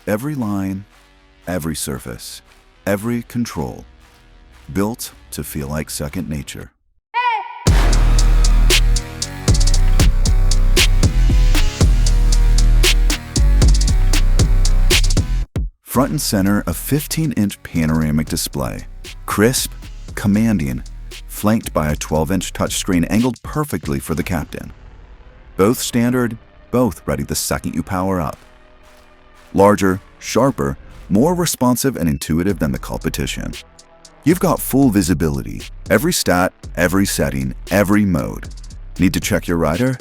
Every line, every surface, every control, built to feel like second nature. Front and center, a 15-inch panoramic display. Crisp, commanding, flanked by a 12-inch touchscreen angled perfectly for the captain. Both standard, both ready the second you power up. Larger, sharper, more responsive and intuitive than the competition. You've got full visibility, every stat, every setting, every mode. Need to check your rider?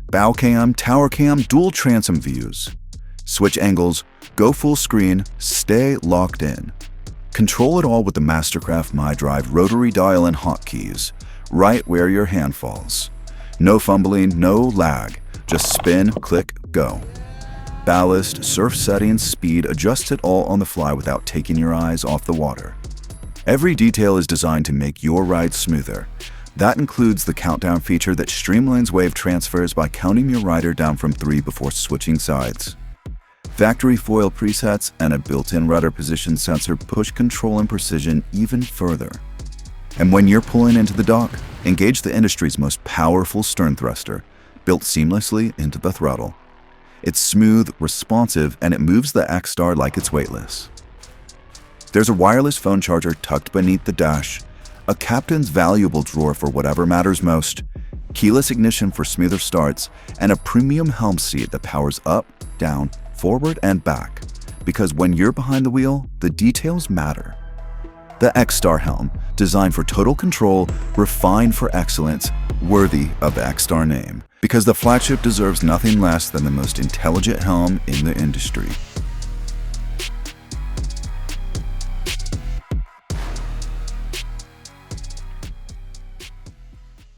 Bow cam, tower cam, dual transom views. Switch angles, go full screen, stay locked in. Control it all with the MasterCraft MyDrive rotary dial and hotkeys, right where your hand falls. No fumbling, no lag, just spin, click, go. Ballast, surf settings, speed, adjust it all on the fly without taking your eyes off the water. Every detail is designed to make your ride smoother. That includes the countdown feature that streamlines wave transfers by counting your rider down from 3 before switching sides. Factory foil presets and a built-in rudder position sensor push control and precision even further. And when you're pulling into the dock, engage the industry's most powerful stern thruster, built seamlessly into the throttle. It's smooth, responsive, and it moves the XStar like it's weightless. There's a wireless phone charger tucked beneath the dash, a captain's valuable drawer for whatever matters most, keyless ignition for smoother starts, and a premium helm seat that powers up, down, forward, and back. Because when you're behind the wheel, the details matter. The XStar Helm, designed for total control, refined for excellence, worthy of the XStar name. Because the flagship deserves nothing less than the most intelligent helm in the industry.